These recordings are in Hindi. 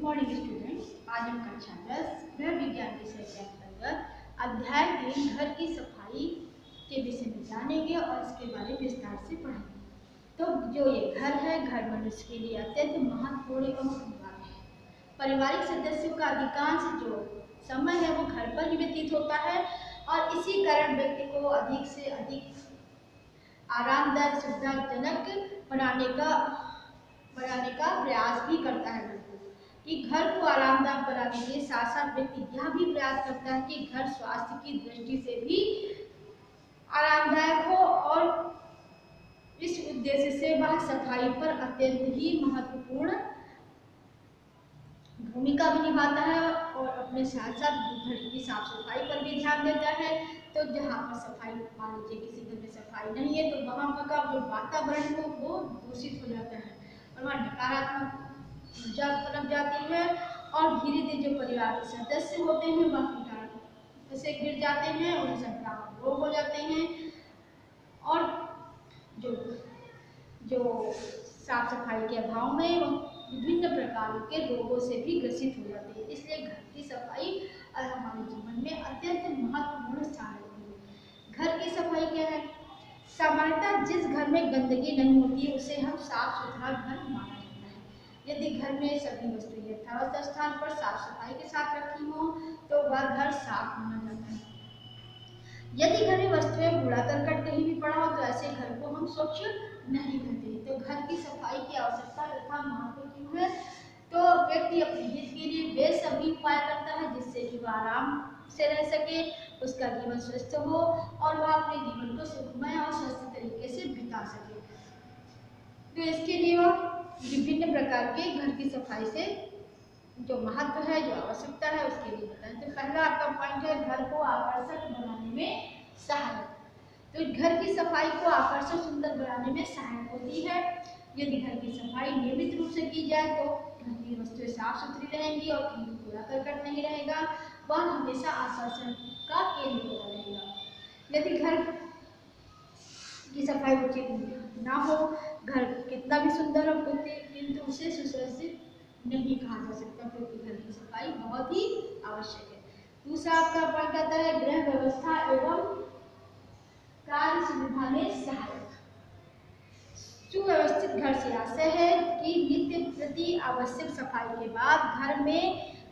मॉर्निंग स्टूडेंट्स, आज हम कक्षा 10 गृह विज्ञान विषय के अंतर्गत अध्याय 3 घर की सफाई के विषय में जानेंगे और इसके बारे में विस्तार से पढ़ेंगे। तो जो ये घर है, घर मनुष्य के लिए अत्यंत महत्वपूर्ण एवं अनिवार्य है। पारिवारिक सदस्यों का अधिकांश जो समय है वो घर पर ही व्यतीत होता है और इसी कारण व्यक्ति को अधिक से अधिक आरामदायक सुविधाजनक बनाने का प्रयास भी करता है कि घर को आरामदायक बनाने के साथ साथ व्यक्ति यह भी प्रयास करता है कि घर स्वास्थ्य की दृष्टि से भी आरामदायक हो और इस उद्देश्य से वह सफाई पर अत्यंत ही महत्वपूर्ण भूमिका भी निभाता है और अपने साथ साथ घर की साफ सफाई पर भी ध्यान देता है। तो जहाँ पर सफाई, मान लीजिए किसी घर में सफाई नहीं है तो वहाँ का जो वातावरण हो वो दूषित हो जाता है और वहाँ नकारात्मक ऊर्जा पनप जाती है और धीरे धीरे जो परिवार के सदस्य होते हैं वह कीटाणु से गिर जाते हैं, उन्हें संक्रामक रोग हो जाते हैं और जो साफ सफाई के अभाव में विभिन्न प्रकार के रोगों से भी ग्रसित हो जाते हैं। इसलिए घर की सफाई हमारे जीवन में अत्यंत महत्वपूर्ण स्थान रखती है। घर की सफाई क्या है? सामान्यतः जिस घर में गंदगी नहीं होती है उसे हम साफ सुथरा घर माना जाता है। यदि घर में सभी वस्तुएं यथावत स्थान पर साफ सफाई के साथ रखी हो तो वह घर साफ माना जाता है। यदि घर में वस्तुएं कूड़ा करकट कहीं भी पड़ा हो तो ऐसे घर को हम स्वच्छ नहीं कहते। तो घर की सफाई की आवश्यकता तथा महत्व क्यों है? तो व्यक्ति अपने हित के लिए वे सभी उपाय करता है जिससे कि वह आराम से रह सके, उसका जीवन स्वस्थ हो और वह अपने जीवन को सुखमय और स्वस्थ तरीके से बिता सके। तो इसके लिए वह विभिन्न प्रकार के घर की सफाई से जो महत्व है, जो आवश्यकता है उसके लिए बताएं। तो पहला आपका पॉइंट है घर को आकर्षक बनाने में सहायक। तो घर की सफाई को आकर्षक सुंदर बनाने में सहायक होती है। यदि घर की सफाई नियमित रूप से की जाए तो घर की वस्तुएं साफ सुथरी रहेंगी और कहीं कूड़ा करकट नहीं रहेगा, वह हमेशा आकर्षण का केंद्र बना रहेगा। यदि घर की सफाई उचित ना हो, घर कितना भी सुंदर हो किंतु उसे सुसज्जित नहीं कहा जा सकता, क्योंकि घर की सफाई बहुत ही आवश्यक है। दूसरा आपका पॉइंट आता है गृह व्यवस्था एवं कार्य सुविधा में सहायक। सुव्यवस्थित घर से आशय है कि नित्य प्रति आवश्यक सफाई के बाद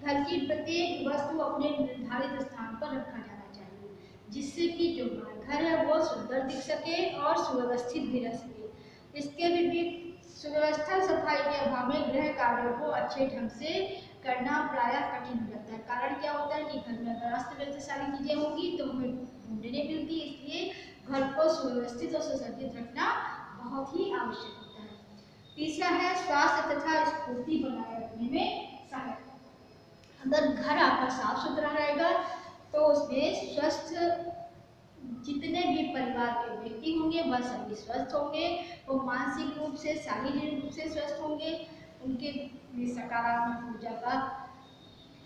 घर की प्रत्येक वस्तु अपने निर्धारित स्थान पर रखा जाना चाहिए, जिससे कि जो घर है वो सुंदर दिख सके और सुव्यवस्थित भी रह सके। इसके विपरीत सुव्यवस्था सफाई के अभाव में गृह कार्यों को अच्छे ढंग से करना प्रायः कठिन हो जाता है। कारण क्या होता है कि घर में अगर अस्त व्यस्त सारी चीजें होंगी तो हमें ढूंढने नहीं मिलती, इसलिए घर को सुव्यवस्थित और सुसज्जित रखना बहुत ही आवश्यक होता है। तीसरा है स्वास्थ्य तथा स्फूर्ति बनाए रखने में सहायक। अगर घर आपका साफ सुथरा रहेगा तो उसमें स्वस्थ जितने भी परिवार के व्यक्ति होंगे वह सभी स्वस्थ होंगे, वो मानसिक रूप से, शारीरिक रूप से स्वस्थ होंगे, उनके सकारात्मक ऊर्जा का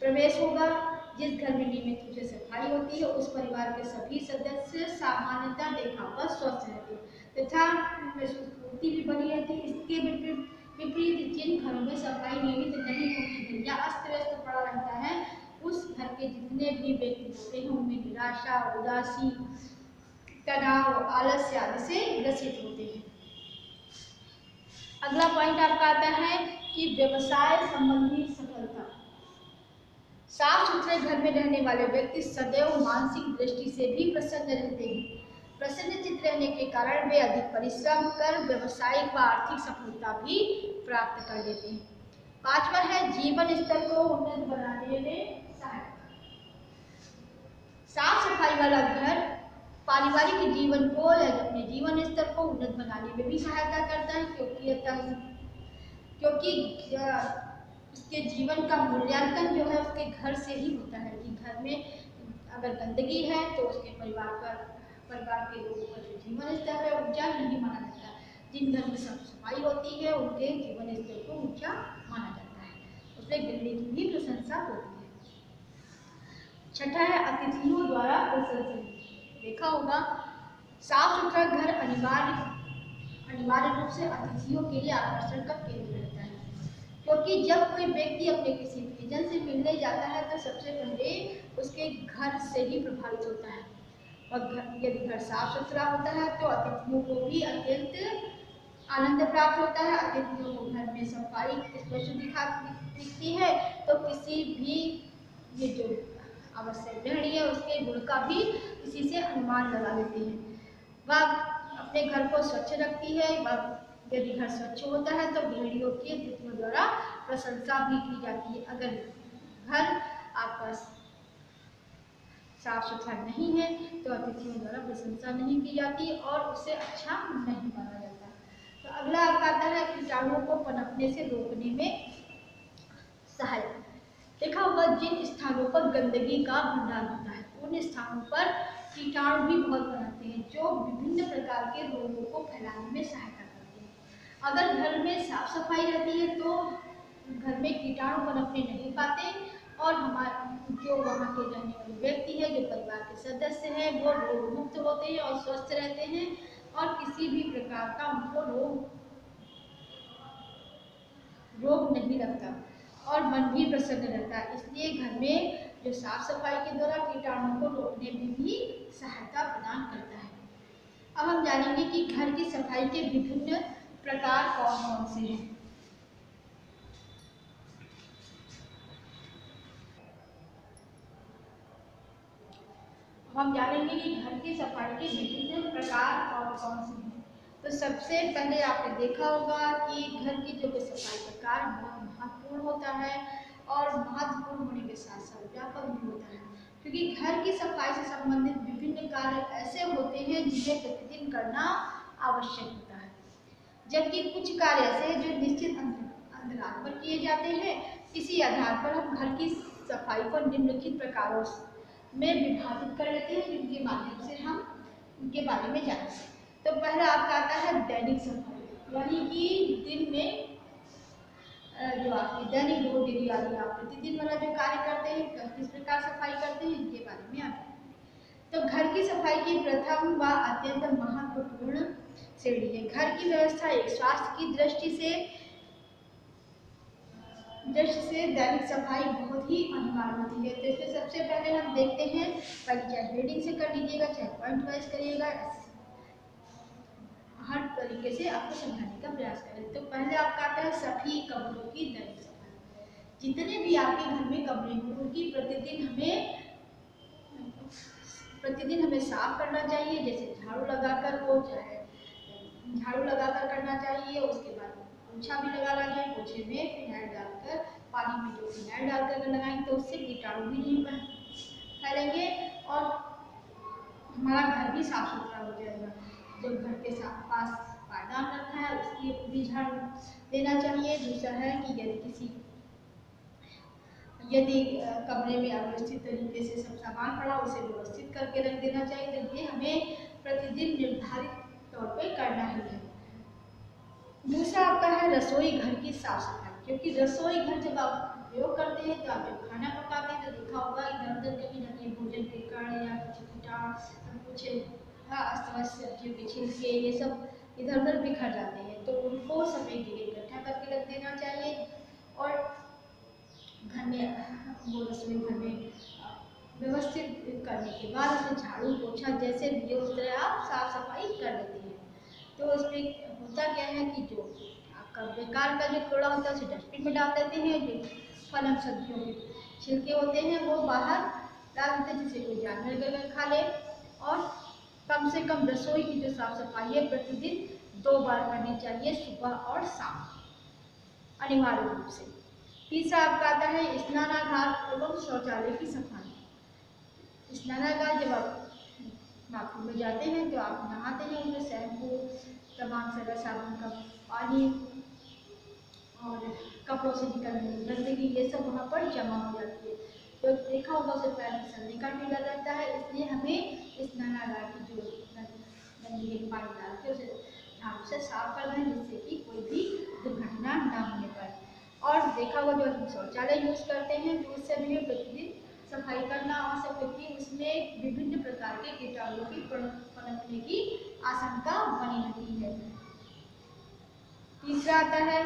प्रवेश होगा। जिस घर में नियमित रूप से सफाई होती है उस परिवार के सभी सदस्य सामान्यतः देखा हुआ स्वस्थ रहते हैं तथा स्फूर्ति भी बनी रहती है। इसके विपरीत जिन घरों में सफाई नियमित नहीं होती या अस्त व्यस्त पड़ा रहता है उस घर के जितने भी व्यक्ति होते हैं उनमें निराशा, उदासी, तनाव, आलस्य आदि से ग्रसित होते हैं। अगला पॉइंट आपका आता है कि व्यवसाय संबंधी सफलता। साफ सुथरे घर में रहने वाले व्यक्ति सदैव मानसिक दृष्टि से भी प्रसन्न रहते हैं। प्रसन्नचित्त रहने के कारण वे अधिक परिश्रम कर व्यवसायिक व आर्थिक सफलता भी प्राप्त कर लेते हैं। पांचवा है जीवन स्तर को उन्नत बनाने में सहायक। साफ सफाई वाला घर पारिवारिक जीवन को या अपने जीवन स्तर को उन्नत बनाने में भी सहायता करता है, क्योंकि उसके जीवन का मूल्यांकन जो है उसके घर से ही होता है कि घर में अगर गंदगी है तो उसके परिवार के लोगों का जो जीवन स्तर है ऊंचा नहीं माना जाता। जिन घर में साफ सफाई होती है उनके जीवन स्तर को ऊंचा माना जाता है, उसमें गृहिणी की भी प्रशंसा होती है। छठा है अतिथियों द्वारा प्रशंसनीय। देखा होगा साफ सुथरा घर अनिवार्य रूप से अतिथियों के लिए आकर्षण का केंद्र रहता है। क्योंकि जब कोई व्यक्ति अपने किसी परिजन से मिलने जाता है तो सबसे पहले उसके घर से ही प्रभावित होता है, और यदि घर साफ सुथरा होता है तो अतिथियों को भी अत्यंत आनंद प्राप्त होता है। अतिथियों को घर में सफाई स्पष्ट दिखती है तो किसी भी ये जो आवश्यक गृहिणी है उसके गुण का भी इसी से अनुमान लगा लेते हैं। वह अपने घर को स्वच्छ रखती है, वह यदि घर स्वच्छ होता है तो गृहिणियों की अतिथियों द्वारा प्रशंसा भी की जाती है। अगर घर आपका साफ सुथरा नहीं है तो अतिथियों द्वारा प्रशंसा नहीं की जाती और उसे अच्छा नहीं माना जाता। तो अगला आपका आता है कीटाणुओं को पनपने से रोकने में सहायता। देखा होगा जिन स्थानों पर गंदगी का भंडार होता है उन स्थानों पर कीटाणु भी बहुत पनपते हैं जो विभिन्न प्रकार के रोगों को फैलाने में सहायता करते हैं। अगर घर में साफ सफाई रहती है तो घर में कीटाणु पनपने नहीं पाते और हमारे जो वहाँ के रहने वाले व्यक्ति है, जो परिवार के सदस्य हैं, वो रोग मुक्त होते हैं और स्वस्थ रहते हैं और किसी भी प्रकार का उनको रोग नहीं लगता और मन भी प्रसन्न रहता है। इसलिए घर में जो साफ सफाई के द्वारा कीटाणुओं को रोकने में भी सहायता प्रदान करता है। अब हम जानेंगे कि घर की सफाई के विभिन्न प्रकार कौन कौन से हैं। हम जानेंगे कि घर की सफाई के विभिन्न प्रकार कौन कौन से हैं। तो सबसे पहले आपने देखा होगा कि घर की जो सफाई का कार्य बहुत महत्वपूर्ण होता है और महत्वपूर्ण होने के साथ साथ व्यापक भी होता है, क्योंकि घर की सफाई से संबंधित विभिन्न कार्य ऐसे होते हैं जिन्हें प्रतिदिन करना आवश्यक होता है, जबकि कुछ कार्य ऐसे हैं जो निश्चित अंतराल पर किए जाते हैं। इसी आधार पर हम घर की सफाई को निम्नलिखित प्रकारों में विभाजित कर लेते हैं जिनके माध्यम से हम उनके बारे में जानते हैं। तो पहला आपका आता है दैनिक सफाई, यानी कि दिन में जो आपकी दैनिक डेली वाली आप प्रतिदिन वाला जो कार्य करते हैं, किस प्रकार सफाई करते हैं, इनके बारे में आप। तो घर की सफाई की प्रथम व अत्यंत महत्वपूर्ण श्रेणी है। घर की व्यवस्था एक स्वास्थ्य की दृष्टि से दैनिक सफाई बहुत ही अनिवार्य होती है। तो इसमें सबसे पहले हम देखते हैं, पहले चाहे हेडिंग से कर लीजिएगा चाहे पॉइंट वाइज करिएगा, हर तरीके से आपको समझाने का प्रयास करें। तो पहले आपका आता है सभी कमरों की दैनिक सफाई। जितने भी आपके घर में कमरे हों उनकी प्रतिदिन हमें साफ करना चाहिए, जैसे झाड़ू लगाकर हो चाहे झाड़ू लगाकर करना चाहिए, उसके बाद पोछा भी लगाना चाहिए, पोछे में फिनाइल डालकर पानी में जो फिनाइल डालकर लगाएंगे तो उससे कीटाणु भी नहीं फैलेंगे और हमारा घर भी साफ सुथरा हो जाएगा। जो घर के पास पायदान रखा है उसकी भी झाड़ू देना चाहिए। दूसरा है कि यदि कमरे में अव्यवस्थित तरीके से सब सामान पड़ा उसे व्यवस्थित करके रख देना चाहिए। तो ये हमें प्रतिदिन निर्धारित तौर पे करना ही है। दूसरा आपका है रसोई घर की साफ सफाई, क्योंकि रसोई घर जब आप उपयोग करते हैं तो आप जब खाना पकाते हैं तो देखा होगा इधर उधर कहीं ना कहीं भोजन के कण या कुछ अस्त व्यस्त सब्जियों के छिलके ये सब इधर उधर बिखर जाते हैं, तो उनको सब एक जगह इकट्ठा करके रख देना चाहिए और घर में वो रसोई घर में व्यवस्थित करने के बाद उसमें झाड़ू पोछा जैसे भी उस तरह आप साफ सफाई कर लेते हैं। तो उसमें होता क्या है कि जो आपका बेकार का जो कूड़ा होता है उसे डस्टबिन में डाल देते हैं, जो फल एवं सब्जियों के छिलके होते हैं वो बाहर डाल देते हैं जिससे कोई जानवर अगर खा ले। और कम से कम रसोई की जो साफ सफाई है प्रतिदिन 2 बार करनी चाहिए, सुबह और शाम अनिवार्य रूप से। तीसरा आपका आता है स्नानागार एवं शौचालय की सफाई। स्नानागार जब आप बाथरूम में जाते हैं तो आप नहाते हैं, उसमें शैम्पू तमाम तरह साबुन का पानी और कपड़ों से निकलने वाली गंदगी ये सब वहाँ पर जमा हो जाती है। तो देखा होगा उसे पैर फिसलने का भी डर रहता है, इसलिए हमें स्नानागार की जो गंदगी पानी डाल के उसे झाड़ू से साफ करना है जिससे कि कोई भी दुर्घटना ना होने पाए। और देखा होगा जो हम शौचालय यूज़ करते हैं तो उससे भी प्रतिदिन सफाई करना आवश्यक है कि उसमें विभिन्न प्रकार के कीटाणुओं की पनपने की आशंका बनी रहती है। तीसरा आता है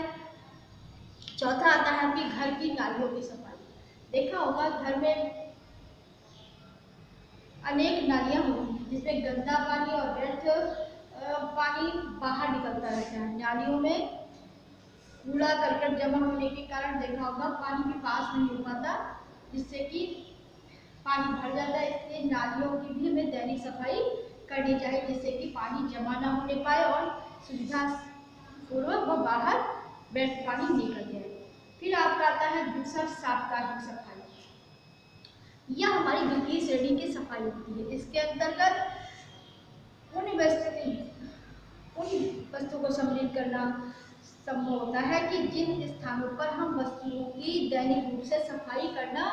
चौथा आता है आपकी घर की नालियों की सफाई। देखा होगा घर में अनेक नालियां होती हैं जिसमें गंदा पानी और व्यर्थ पानी बाहर निकलता रहता है। नालियों में कूड़ा करकट जमा होने के कारण देखा होगा पानी भी पास नहीं हो पाता, जिससे कि पानी भर जाता है। इसलिए नालियों की भी हमें दैनिक सफाई करनी चाहिए, जिससे कि पानी जमा ना होने पाए और सुविधा पूर्वक वो बाहर व्यर्थ पानी निकल जाए। फिर आपका आता है दूसरा साप्ताहिक सफाई। यह हमारी द्वितीय श्रेणी की सफाई होती है। इसके अंतर्गत उन वस्तुओं को सम्मिलित करना संभव होता है कि जिन स्थानों पर हम वस्तुओं की दैनिक रूप से सफाई करना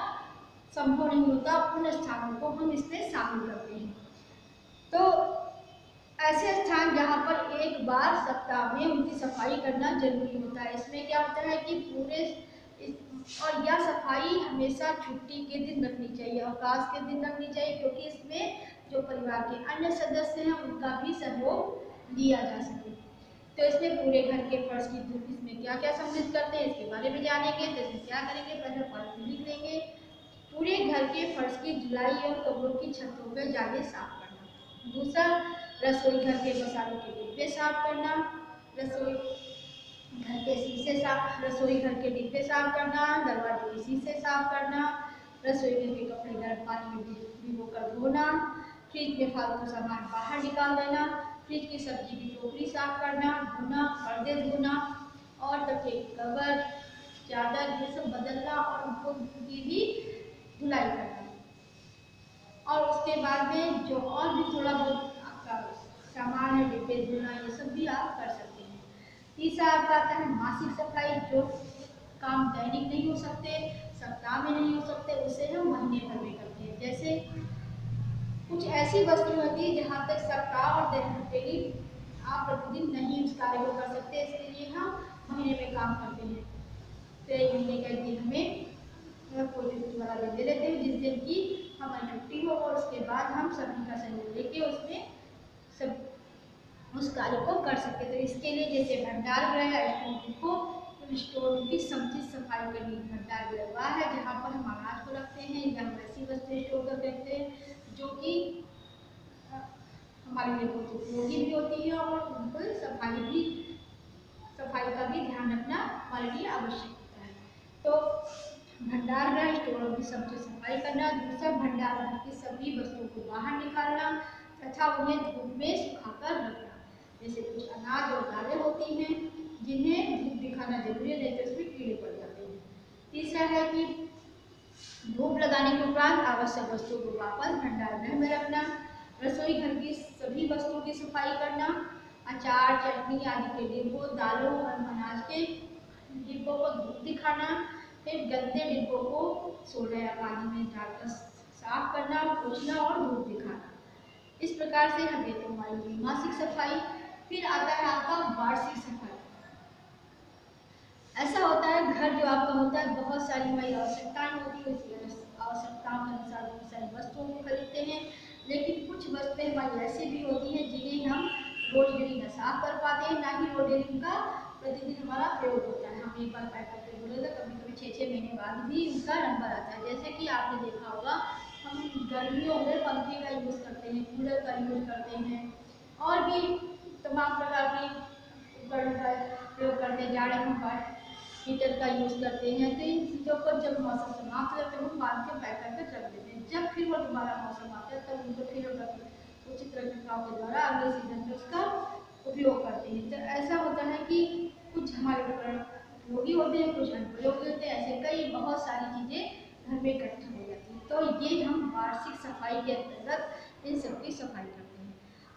संभव नहीं होता, उन स्थानों को हम इसमें शामिल करते हैं। तो ऐसे स्थान जहाँ पर एक बार सप्ताह में उनकी सफाई करना जरूरी होता है। इसमें क्या होता है कि और यह सफाई हमेशा छुट्टी के दिन रखनी चाहिए, अवकाश के दिन रखनी चाहिए, क्योंकि इसमें जो परिवार के अन्य सदस्य हैं उनका भी सहयोग लिया जा सके। तो इसमें पूरे घर के फर्श की धूप इसमें क्या क्या सम्मिलित करते हैं इसके बारे में जानेंगे। तो इसमें क्या करेंगे, पहले फर्श लिख लेंगे। पूरे घर के फर्श की धुलाई और कमरों की छतों पर जाले साफ करना। दूसरा, रसोई घर के मसालों के डिब्बे साफ करना। रसोई घर के डिब्बे साफ करना। दरवाजे के शीशे साफ करना। रसोई घर के कपड़े गर्म पानी में भिगोकर धोना। फ्रिज में फालतू सामान बाहर निकाल देना। फ्रिज की सब्जी की टोकरी साफ करना, धोना, पर्दे धोना और तकिए कवर, चादर ये सब बदलना और उनको भी धुलाई करना। और उसके बाद में जो और भी थोड़ा बहुत आपका सामान है, डिब्बे धोना, ये सब भी आप कर सकते हैं। तीसरा आपका आता है मासिक सफाई। जो काम दैनिक नहीं हो सकते, सप्ताह में नहीं हो सकते, उसे हम महीने भर में करते हैं। जैसे कुछ ऐसी वस्तु होती है जहाँ तक सप्ताह और डेली आप प्रतिदिन नहीं उस कार्य को कर सकते, इसके लिए हम महीने में काम करते हैं। तो एक महीने का दिन हमें कोई छुट्टी वाला दिन दे देते हैं, जिस दिन की हमारी छुट्टी हो, और उसके बाद हम सभी का सहयोग लेके उसमें सब उस कार्य को कर सकते। तो इसके लिए जैसे भंडार गृह को स्टोर की समुचित सफाई करनी। भंडार गृह वह है जहाँ पर हम अनाज को रखते हैं या हम ऐसी वस्तुएं स्टोर कर देते हैं जो कि हमारे लिए बहुत उपयोगी भी होती है और उनको सफाई का भी ध्यान रखना हमारे लिए आवश्यक होता है। तो भंडार गृह स्टोरों की समुचित सफाई करना। दूसरा, भंडार गृह की सभी वस्तुओं को बाहर निकालना तथा उन्हें धूप में सुखाकर रखना। जैसे कुछ अनाज और दालें होती हैं जिन्हें धूप दिखाना जरूरी है, नहीं तो इसमें कीड़े पड़ जाते हैं। तीसरा है कि धूप लगाने के उपरांत आवश्यक वस्तुओं को वापस भंडार गृह में रखना। रसोई घर की सभी वस्तुओं की सफाई करना। अचार, चटनी आदि के डिब्बों, दालों और अनाज के डिब्बों को धूप दिखाना। फिर गंदे डिब्बों को सोडा या पानी में डालकर साफ करना, पोंछना और धूप दिखाना। इस प्रकार से हमें तो हमारी मासिक सफाई। फिर आता है आपका वार्षिक सफाई। ऐसा होता है घर जो आपका होता है, बहुत सारी हमारी आवश्यकताएं होती है, उस आवश्यकताओं के अनुसार बहुत सारी वस्तुओं को खरीदते हैं, लेकिन कुछ वस्तुएं हमारी ऐसी भी होती हैं जिन्हें हम रोज डेली न साफ कर पाते हैं, ना ही रोज डेली उनका प्रतिदिन हमारा प्रयोग होता है। हम एक बार पैक करके बोले तो कभी कभी 6-6 महीने बाद भी उनका नंबर आता है। जैसे कि आपने देखा होगा, हम गर्मियों में पंखे का यूज़ करते हैं, कूलर का यूज़ करते हैं और भी तमाम प्रकार के उपकरण का प्रयोग करते हैं। जाड़े में हीटर का यूज़ करते हैं। तो इन चीज़ों को जब मौसम समाप्त होता है हम बांध के पैक करके रख देते हैं। जब फिर वो दोबारा मौसम आता है तब उनको फिर उचित रखरखाव के द्वारा अगले सीजन में उसका उपयोग करते हैं। तो ऐसा होता है कि कुछ हमारे उपकरण उपयोगी होते हैं, कुछ अनुपयोगी होते हैं। ऐसे कई बहुत सारी चीज़ें घर में इकट्ठा हो जाती हैं। तो ये हम वार्षिक सफाई के अंतर्गत इन सबकी सफाई करते हैं।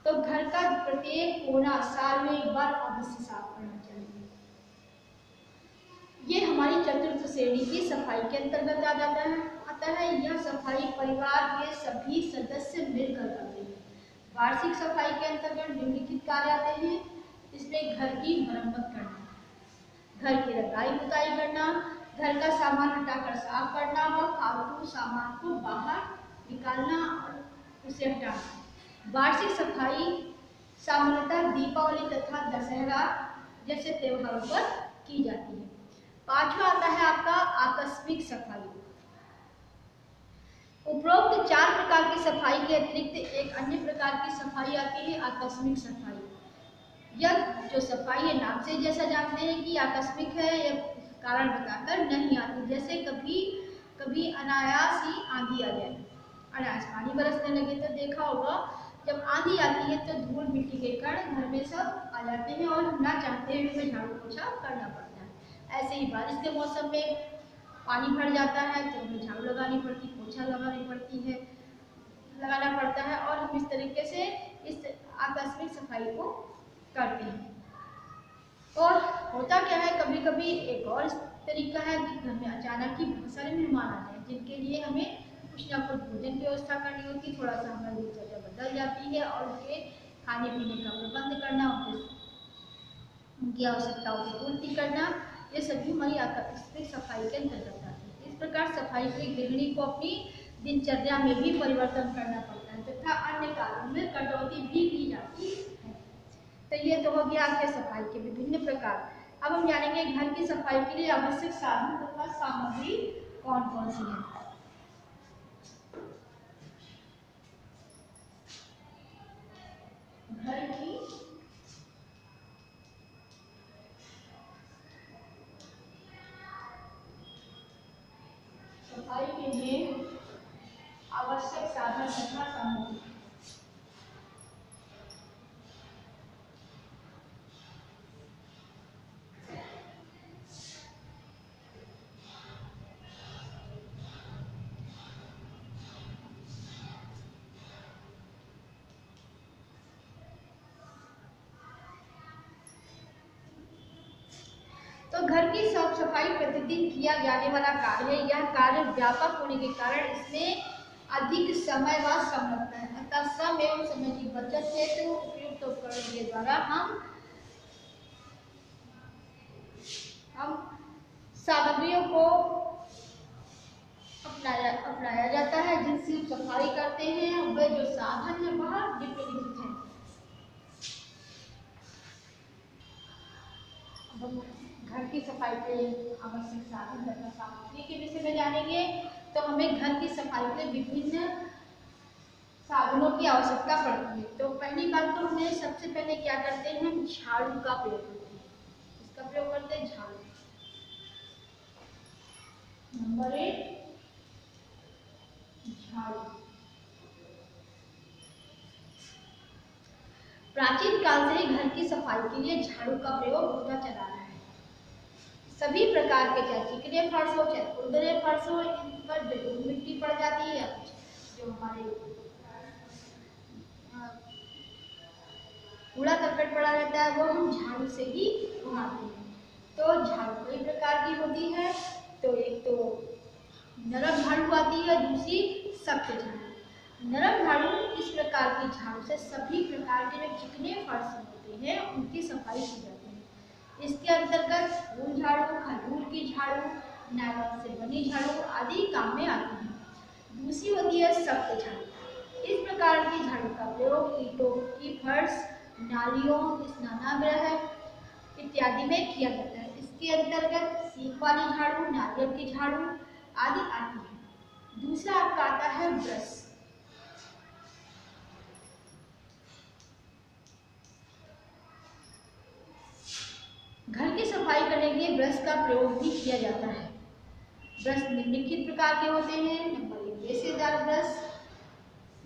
तो घर का प्रत्येक कोना साल में एक बार अवश्य साफ करना चाहिए। ये हमारी चतुर्थ श्रेणी की सफाई के अंतर्गत आता है। यह सफाई परिवार के सभी सदस्य मिलकर करते हैं। वार्षिक सफाई के अंतर्गत निम्नलिखित कार्य आते हैं। इसमें घर की मरम्मत करना, घर की रंगाई पुताई करना, घर का सामान हटाकर साफ करना व फालतू सामान को बाहर निकालना और उसे हटाना। वार्षिक सफाई सामान्यतः दीपावली तथा दशहरा जैसे त्योहारों पर की जाती है। पांचवा आता है आपका आकस्मिक सफाई। उपरोक्त 4 प्रकार की सफाई के अतिरिक्त एक अन्य प्रकार की सफाई आती है आकस्मिक सफाई। यह जो सफाई है नाम से जैसा जानते हैं कि आकस्मिक है, यह कारण बताकर नहीं आती। जैसे कभी कभी अनायास ही आंधी आ जाए, अनायास पानी बरसने लगे तो देखा होगा जब आंधी आती है तो धूल मिट्टी के कण घर में सब आ जाते हैं और ना चाहते हुए हमें झाड़ू पोछा करना पड़ता है। ऐसे ही बारिश के मौसम में पानी भर जाता है तो हमें झाड़ू लगानी पड़ती, पोछा लगानी पड़ती है, लगाना पड़ता है और हम इस तरीके से इस आकस्मिक सफाई को करते हैं। और होता क्या है, कभी कभी एक और तरीका है कि घर में अचानक ही बहुत सारे मेहमान आते हैं जिनके लिए हमें कुछ ना कुछ भोजन की व्यवस्था करनी होती, थोड़ा सा हमारी दिनचर्या बदल जाती है और उनके खाने पीने का प्रबंध करना, उनकी आवश्यकताओं की पूर्ति करना, ये सभी हमारी आकस्मिक सफाई के अंतर्गत आती है। इस प्रकार सफाई के गृहिणी को अपनी दिनचर्या में भी परिवर्तन करना पड़ता है तथा अन्य कार्यों में कटौती भी की जाती है। तो ये तो हो गया आपके सफाई के विभिन्न प्रकार। अब हम जानेंगे घर की सफाई के लिए आवश्यक साधन तथा सामग्री कौन कौन सी है। घर की सफाई के लिए आवश्यक साधन तथा सामग्री। तो घर की साफ सफाई प्रतिदिन किया जाने वाला कार्य है। यह कार्य व्यापक होने के कारण इसमें अधिक समय व श्रम लगता है, अतः श्रम एवं समय की बचत हेतु उपयुक्त उपकरण के द्वारा हम सामग्रियों को अपनाया जाता है जिनसे हम सफाई करते हैं। वह जो साधन है वह निम्नलिखित है। हम घर की सफाई के लिए आवश्यक साधन तथा सामग्री के विषय में जानेंगे। तो हमें घर की सफाई के लिए विभिन्न साधनों की आवश्यकता पड़ती है। तो पहली बात तो हमें सबसे पहले क्या करते हैं, हम झाड़ू का प्रयोग करते हैं। इसका प्रयोग करते हैं झाड़ू। नंबर 1 झाड़ू। प्राचीन काल से ही घर की सफाई के लिए झाड़ू का प्रयोग होता चला रहा है। सभी प्रकार के, चाहे चिकने फर्श हो चाहे खुरदरे फर्श हो, इन पर जो मिट्टी पड़ जाती है या जो हमारे कूड़ा करकट पड़ा रहता है वो हम झाड़ू से ही उठाते हैं। तो झाड़ू कई प्रकार की होती है। तो एक तो नरम झाड़ू आती है, दूसरी सख्त झाड़ू। नरम झाड़ू इस प्रकार की झाड़ू से सभी प्रकार के जो चिकने फर्श होते हैं उनकी सफाई की जाती है। इसके अंतर्गत फूल झाड़ू, खजूर की झाड़ू, नायलॉन से बनी झाड़ू आदि काम में आती है। दूसरी होती है सख्त झाड़ू। इस प्रकार की झाड़ू का प्रयोग ईंटों की फर्श, नालियों, स्नानागृह इत्यादि में किया जाता है। इसके अंतर्गत सीख वाली झाड़ू, नारियल की झाड़ू आदि आती है। दूसरा आपका आता है ब्रश। घर की सफाई करने के लिए ब्रश का प्रयोग भी किया जाता है। ब्रश निम्नलिखित प्रकार के होते हैं। नंबर 1 रेशेदार ब्रश।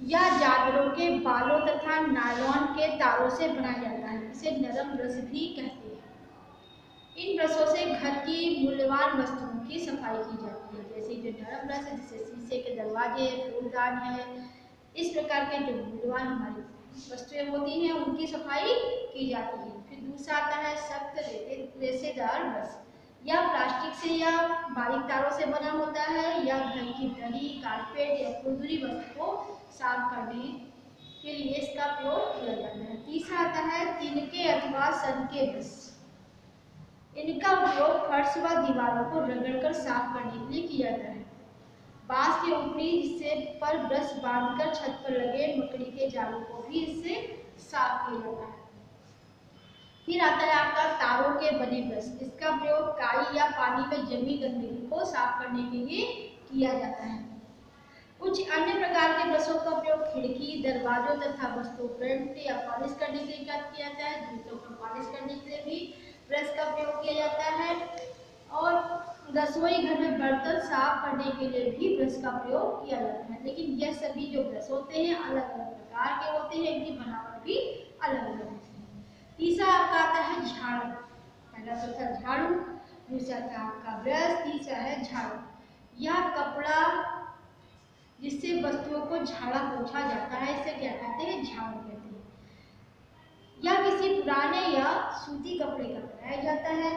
यह जानवरों के बालों तथा नायलॉन के तारों से बनाया जाता है। इसे नरम ब्रश भी कहते हैं। इन ब्रशों से घर की मूल्यवान वस्तुओं की सफाई की जाती है, जैसे जो नरम ब्रश है जैसे शीशे के दरवाजे, फूलदान है, इस प्रकार के जो मूल्यवान हमारी वस्तुएं होती हैं उनकी सफाई की जाती है। फिर दूसरा आता है सख्त रेशेदार ब्रश। यह प्लास्टिक से या बारीक तारों से बना होता है। यह घर की दरी, कारपेट या खुरदुरी वस्तु को साफ करने के लिए इसका प्रयोग किया जाता है। तीसरा आता है तिनके अथवा सन के ब्रश। इनका उपयोग फर्श व दीवारों को रगड़कर साफ करने के लिए किया जाता है। बांस के ऊपरी हिस्से पर ब्रश बांधकर छत पर लगे मकड़ी के जालों को भी इससे साफ किया जाता है। फिर आता है आपका तारों के बने ब्रश। इसका प्रयोग काई या पानी में जमी गंदगी को साफ करने के लिए किया जाता है। कुछ अन्य प्रकार के ब्रशों का उपयोग खिड़की, दरवाजों तथा वस्तु पेंट या पॉलिश करने के लिए किया जाता है। जूतों को पॉलिश करने के लिए भी ब्रश का प्रयोग किया जाता है और रसोई घर में बर्तन साफ करने के लिए भी ब्रश का प्रयोग किया जाता है। लेकिन यह सभी जो ब्रश होते हैं अलग अलग प्रकार के होते हैं, इनकी बनावट भी अलग अलग होती है। तीसरा आपका आता है झाड़ू। पहला तो था झाड़ू, दूसरा था आपका ब्रश, तीसरा है झाड़ू। यह कपड़ा जिससे वस्तुओं को झाड़ा पोछा जाता है, इसे क्या कहते हैं? झाड़ू कहते हैं। यह किसी पुराने या सूती कपड़े का बनाया जाता है,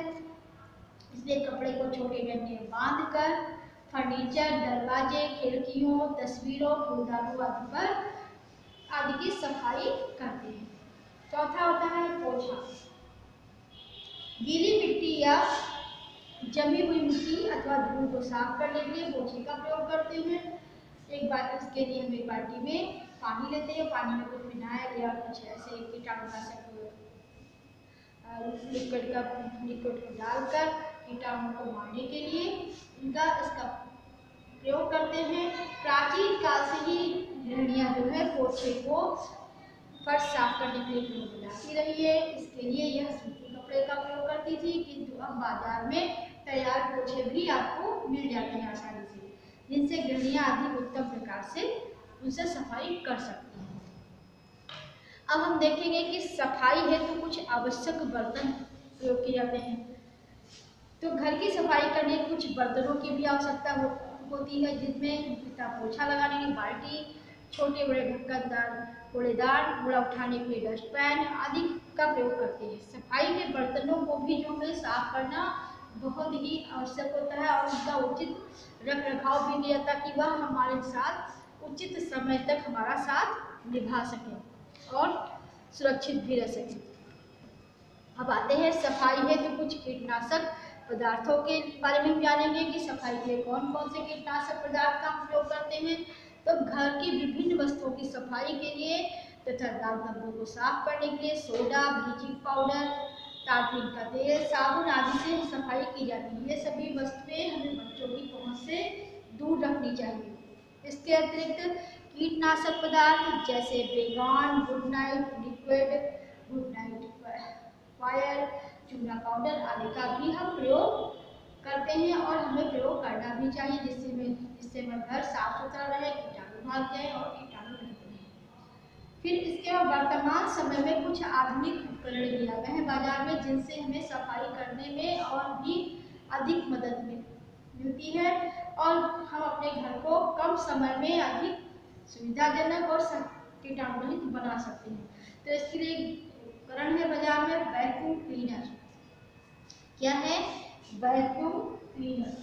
इसलिए कपड़े को छोटे डंडे में बांधकर फर्नीचर, दरवाजे, खिड़कियों, तस्वीरों, फूलदानों आदि की सफाई करते हैं। चौथा होता है पोछा। गीली मिट्टी या जमी हुई मिट्टी अथवा धूल को साफ करने के लिए पोछे का प्रयोग करते हैं। एक बार इसके लिए हम एक बाल्टी में पानी लेते हैं, पानी में कुछ फिनाइल या कुछ ऐसे कीटाणुनाशक लिक्विड को डालकर कीटाणु को मारने के लिए इसका प्रयोग करते हैं। प्राचीन काल से ही गृहिणियां जो है पोछे को फर्श साफ करने के लिए प्रयोग लाती रही है। इसके लिए यह सूती कपड़े का प्रयोग करती थी, किंतु अब बाजार में तैयार पोछे भी आपको मिल जाते हैं आसानी से, जिनसे गृहिणियां अधिक उत्तम प्रकार से उनसे सफाई कर सकती हैं। अब हम देखेंगे कि सफाई हेतु तो कुछ आवश्यक बर्तन प्रयोग किए जाते हैं। तो घर की सफाई करने कुछ बर्तनों की भी आवश्यकता होती है, जिसमें पोछा लगाने की बाल्टी, छोटे बड़े ढक्कनदार कूड़ेदान, कूड़ा उठाने के लिए डस्टपैन आदि का प्रयोग करते हैं। सफाई के बर्तनों को भी जो हमें साफ करना बहुत ही आवश्यक होता है और उनका उचित रख रखाव भी किया ताकि वह हमारे साथ उचित समय तक हमारा साथ निभा सके और सुरक्षित भी रह सके। अब आते हैं सफाई है तो कुछ कीटनाशक पदार्थों के बारे में हम जानेंगे कि सफाई के लिए कौन कौन से कीटनाशक पदार्थ का प्रयोग करते हैं। तो घर की विभिन्न वस्तुओं की सफाई के लिए तथा दाग धब्बों को साफ करने के लिए सोडा, ब्लीचिंग पाउडर, तारपीन का तेल, साबुन आदि से सफाई की जाती है। ये सभी वस्तुएं हमें बच्चों की पहुंच से दूर रखनी चाहिए। इसके अतिरिक्त कीटनाशक पदार्थ जैसे Baygon, good night liquid, good night fire, चूना पाउडर आदि का भी हम प्रयोग करते हैं और हमें प्रयोग करना भी चाहिए, जिससे हमारा घर साफ सुथरा रहे, कीटाणु भाग जाए और कीटाणु नहीं रहे। फिर इसके बाद वर्तमान समय में कुछ आधुनिक उपकरण भी आ गए हैं बाजार में, जिनसे हमें सफाई करने में और भी अधिक मदद मिलती है और हम अपने घर को कम समय में अधिक सुविधाजनक और कीटाणु रहित बना सकते हैं। तो इसके लिए उपकरण है बाजार में वैक्यूम क्लीनर। क्या है? Vacuum cleaner.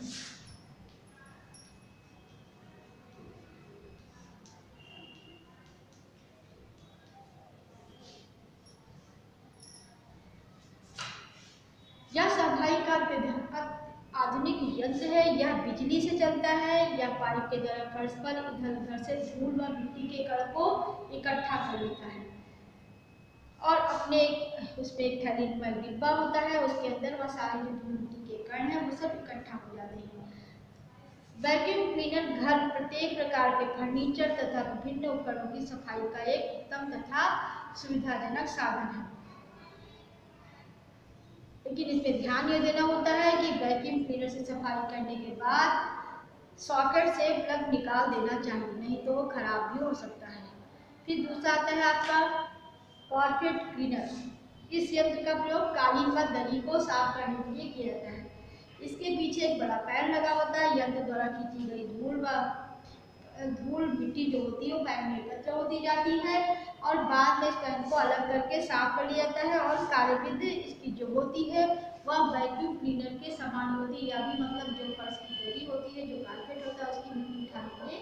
यह सफाई का आधुनिक यंत्र है। यह बिजली से चलता है। यह पाइप के द्वारा फर्श पर इधर उधर से धूल व मिट्टी के कण को इकट्ठा कर लेता है और अपने उसमें एक थैली में डिब्बा होता है, उसके अंदर वह सारे जो धूल मिट्टी के कण हैं वो सब इकट्ठा हो जाते हैं। वैक्यूम क्लीनर घर प्रत्येक प्रकार के फर्नीचर तथा विभिन्न उपकरणों की सफाई का एक उत्तम तथा सुविधाजनक साधन है। लेकिन इसमें ध्यान यह देना होता है कि वैक्यूम क्लीनर से सफाई करने के बाद सॉकेट से प्लग निकाल देना चाहिए, नहीं तो वो खराब भी हो सकता है। फिर दूसरा आता है आपका कारपेट क्लीनर। इस यंत्र का प्रयोग कालीन व दरी को साफ करने के लिए किया जाता है। इसके पीछे एक बड़ा पैर लगा होता है। यंत्र द्वारा खींची गई धूल मिट्टी जो होती है वो पैर में एकत्र होती जाती है और बाद में इस पैर को अलग करके साफ कर लिया जाता है और कार्यविध इसकी जो होती है वह वैक्यूम क्लीनर के समान होती है। या भी मतलब जो फर्श की दरी होती है, जो कारपेट होता है, उसकी मिट्टी उठाने के लिए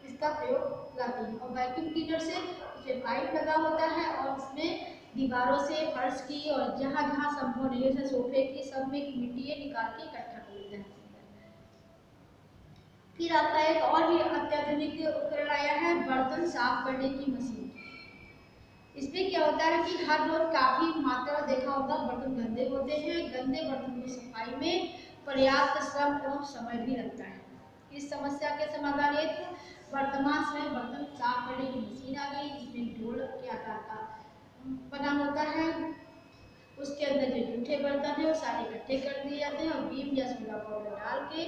इसका प्रयोग लाती है। और वैक्यूम क्लीनर से उसमें पाइप लगा होता है और उसमें दीवारों से, फर्श की और जहाँ जहाँ संभव नहीं है, जैसे सोफे की, सब में की मिट्टी निकाल के इकट्ठा कर लेता है। फिर आपका एक और भी अत्याधुनिक उपकरण आया है बर्तन साफ करने की मशीन। इसमें क्या होता है कि हर रोज काफी मात्रा देखा होगा बर्तन गंदे होते हैं। गंदे बर्तनों की सफाई में पर्याप्त श्रम एवं समय भी लगता है। इस समस्या के समाधान हेतु वर्तमान समय बर्तन साफ करने की मशीन आ गई, जिसमें ढोल के आकार का बना होता है। उसके अंदर जो जूठे बर्तन है वो सारे इकट्ठे कर दिए जाते हैं और बीम या सोडा पाउडर डाल के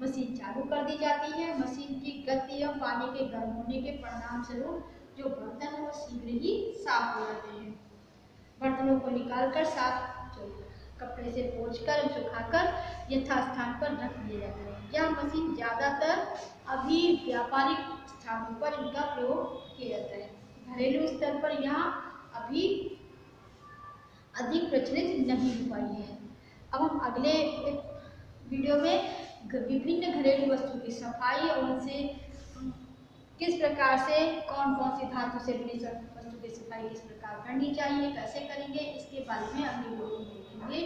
मशीन चालू कर दी जाती है। मशीन की गति एवं पानी के गर्म होने के परिणाम स्वरूप जो बर्तन है वो शीघ्र ही साफ हो जाते हैं। बर्तनों को निकालकर साफ कपड़े से पोंछकर सुखाकर यथास्थान पर रख दिए जाते हैं। यह मशीन ज्यादातर अभी व्यापारिक स्थानों पर इनका प्रयोग किया जाता है। घरेलू स्तर पर यहाँ अभी अधिक प्रचलित नहीं हो पाई है। अब हम अगले वीडियो में विभिन्न घरेलू वस्तु की सफाई और उनसे किस प्रकार से कौन कौन सी धातु से बनी वस्तु की सफाई किस प्रकार करनी चाहिए, कैसे करेंगे, इसके बारे में अगले वीडियो में देखेंगे।